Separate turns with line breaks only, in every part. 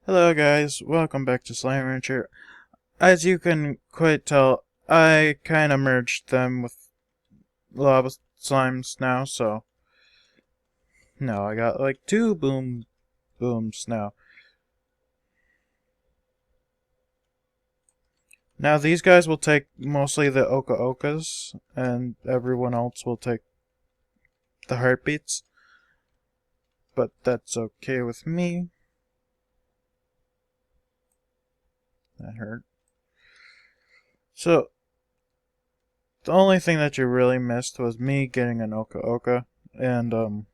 Hello guys, welcome back to Slime Rancher. As you can quite tell, I kinda merged them with lava slimes now, so no, I got like two booms now. Now these guys will take mostly the Oka Okas, and everyone else will take the heartbeats. But that's okay with me. That hurt. So, the only thing that you really missed was me getting an Oka Oka, and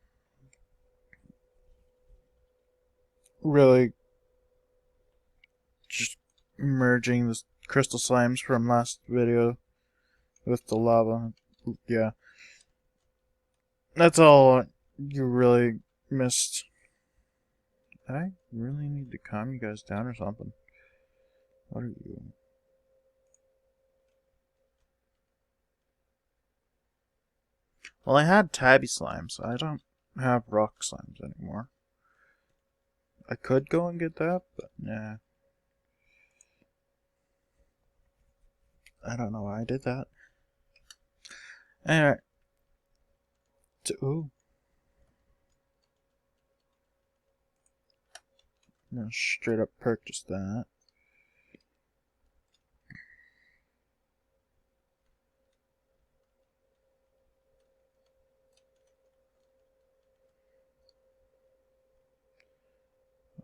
really just merging the crystal slimes from last video with the lava. Yeah, that's all you really missed. I really need to calm you guys down or something. What are you? Well, I had tabby slimes. I don't have rock slimes anymore. I could go and get that, but nah. I don't know why I did that. Anyway. Ooh. I'm gonna straight up purchase that.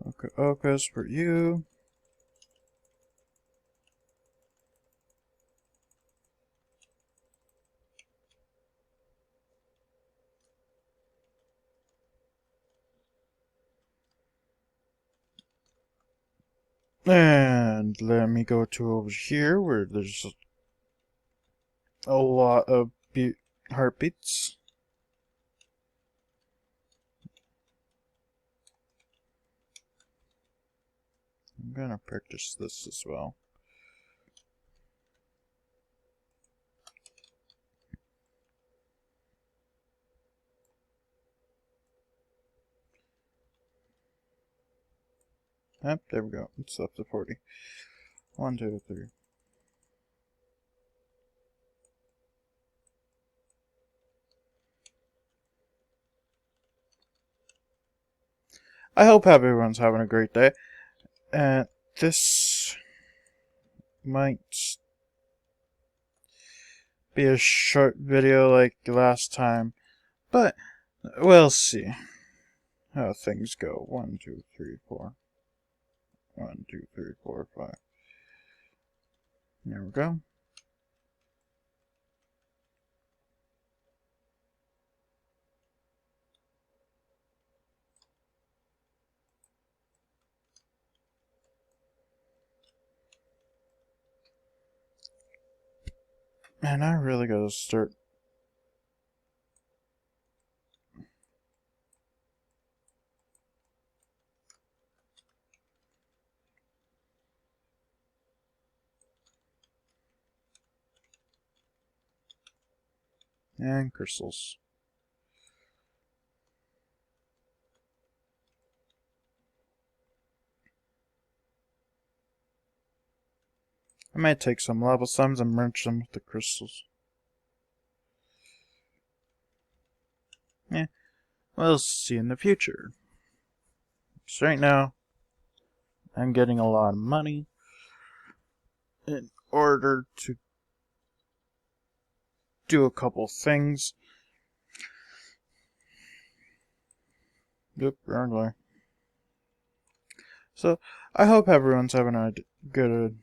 Okay, Okas for you. And let me go to over here where there's a lot of heartbeats. I'm gonna purchase this as well. Yep, there we go. It's up to 40. 1, 2, 3. I hope everyone's having a great day. And this might be a short video like last time, but we'll see how things go. 1, 2, 3, 4. 1, 2, 3, 4, 5. There we go. Man, I really gotta start. And crystals. I might take some lava slimes and merge them with the crystals. Yeah, we'll see in the future. So right now, I'm getting a lot of money in order to do a couple things. Yep, wrong way. So, I hope everyone's having a good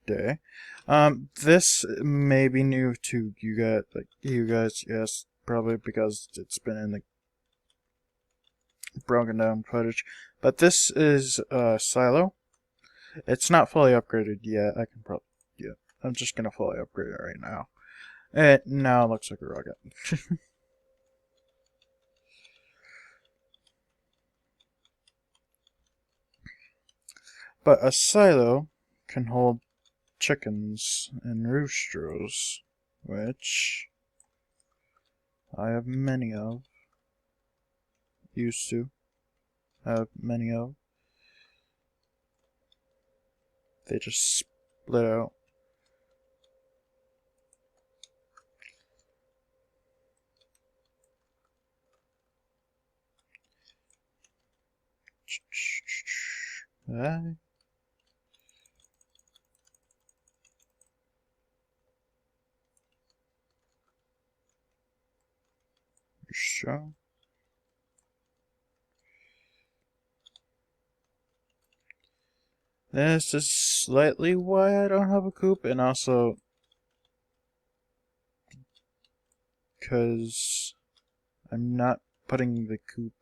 day. This may be new to you guys, yes, probably because it's been in the broken down footage. But this is a silo. It's not fully upgraded yet. Yeah, I'm just gonna fully upgrade it right now. It now looks like a rocket. But a silo can hold chickens and roosters, which I have many of. Used to have many of. they just split out. Right. Sure. This is slightly why I don't have a coop, and also because I'm not putting the coop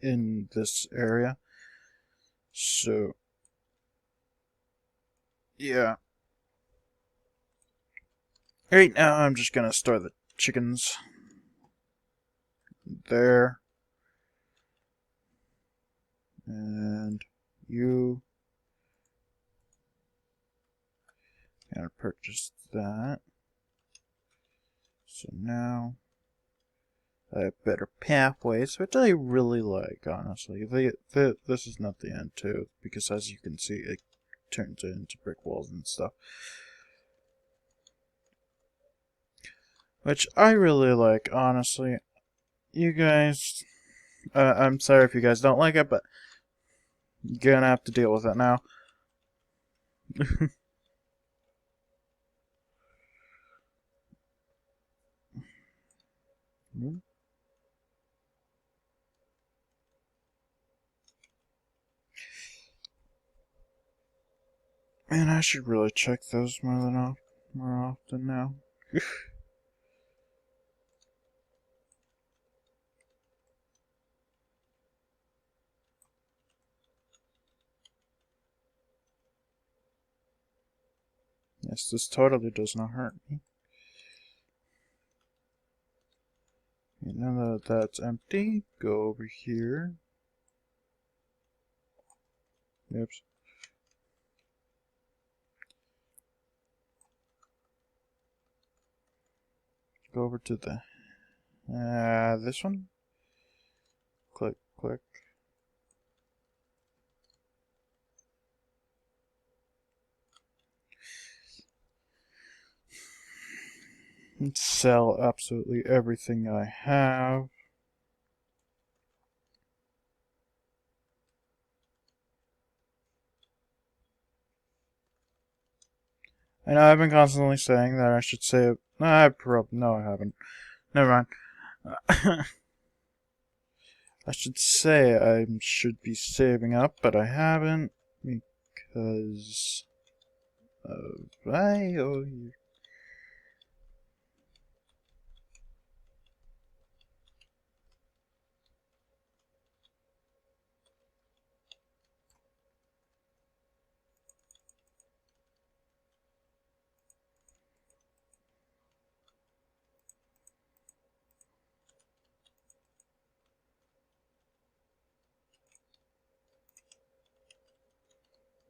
in this area. So, yeah. Right now, I'm just gonna store the chickens there. And you gotta purchase that. So now I have better pathways, which I really like, honestly. This is not the end, too, because as you can see, it turns into brick walls and stuff. Which I really like, honestly. You guys, I'm sorry if you guys don't like it, but you're gonna have to deal with it now. Man, I should really check those more often now. Yes, this totally does not hurt me. Okay, now that that's empty, go over here. Oops. Go over to the this one. Click, click. And sell absolutely everything I have. I know I've been constantly saying that I should save. No, I haven't. Never mind. I should say I should be saving up, but I haven't because I owe you.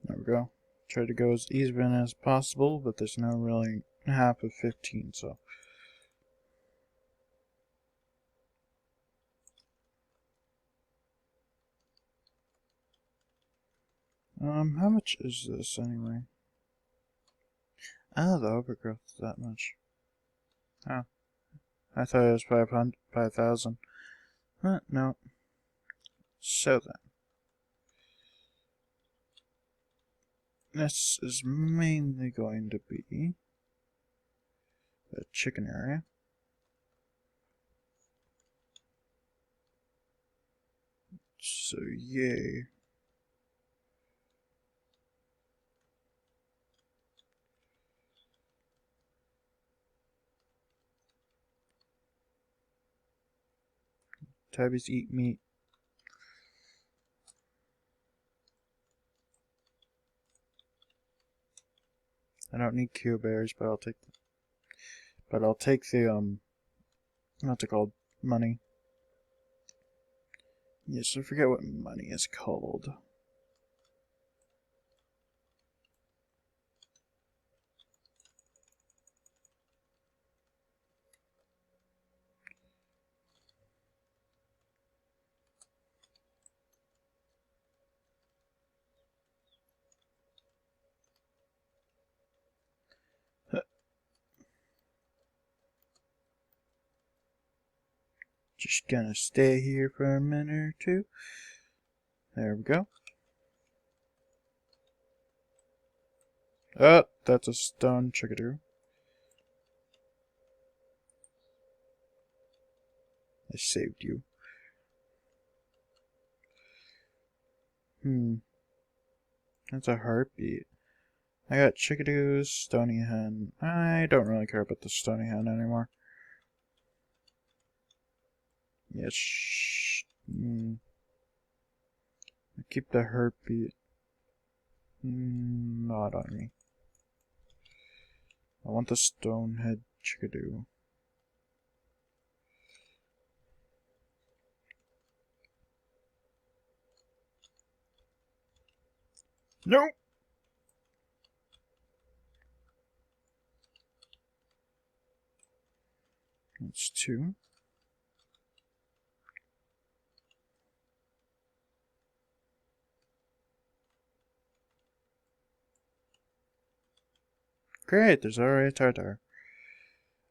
There we go. Try to go as even as possible, but there's no really half of 15, so. How much is this anyway? Oh, the overgrowth is that much. Oh, I thought it was 5,000. No. So then. This is mainly going to be the chicken area. So, yay. Tabbies eat meat. I don't need Q berries, but I'll take the what's it called? Money. Yes, I forget what money is called. just gonna stay here for a minute or two. There we go. Oh, that's a stone chickadee. I saved you. That's a heartbeat. I got chickadees, stony hen. I don't really care about the stony hen anymore. Yes. I keep the heartbeat. Not on me. I want the stonehead chickadee. Nope. That's 2. Great, there's already a tartar.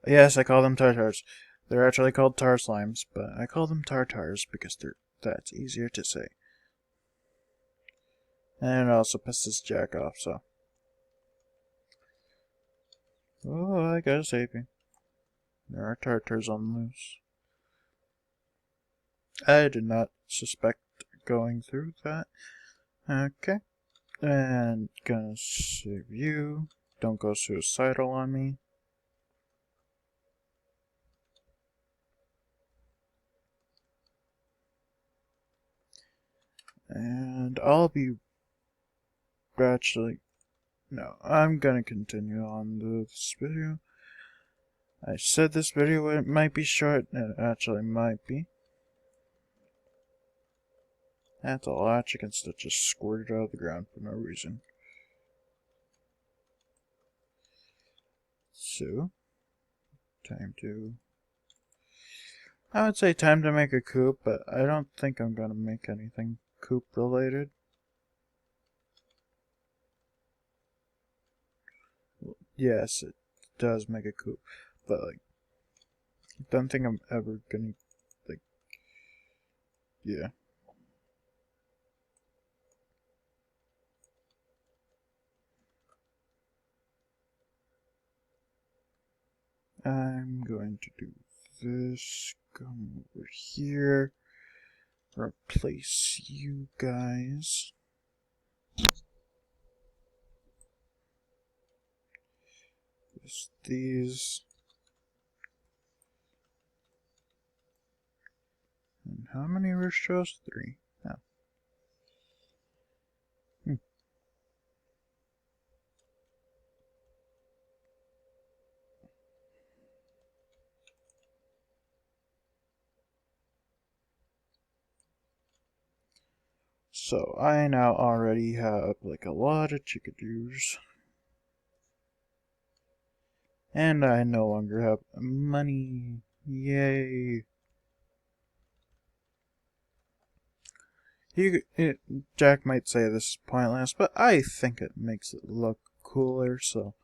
Yes, I call them tartars. They're actually called tar slimes, but I call them tartars because that's easier to say. And it also pisses Jack off, so. Oh, I gotta save you. There are tartars on the loose. I did not suspect going through that. Okay. And gonna save you. Don't go suicidal on me. And I'll be... Actually, no, I'm gonna continue on this video. I said this video might be short, and it actually might be. That's a lot of chickens that just squirted out of the ground for no reason. So, I would say time to make a coop, but I don't think I'm gonna make anything coop related. Yes, it does make a coop, but like, I don't think I'm ever gonna, like, yeah. I'm going to do this, come over here, replace you guys. Just these. And how many roosters? 3. No. So I now already have like a lot of chickadees. And I no longer have money. Yay. Jack might say this is pointless, but I think it makes it look cooler, so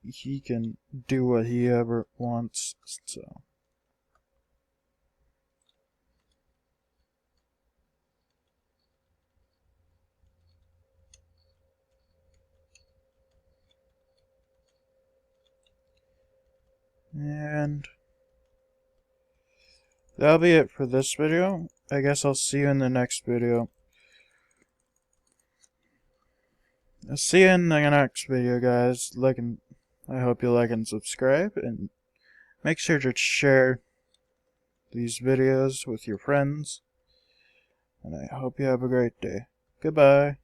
he can do what he ever wants, so. And that'll be it for this video. I guess I'll see you in the next video. I'll see you in the next video, guys. I hope you like and subscribe, and make sure to share these videos with your friends. And I hope you have a great day. Goodbye.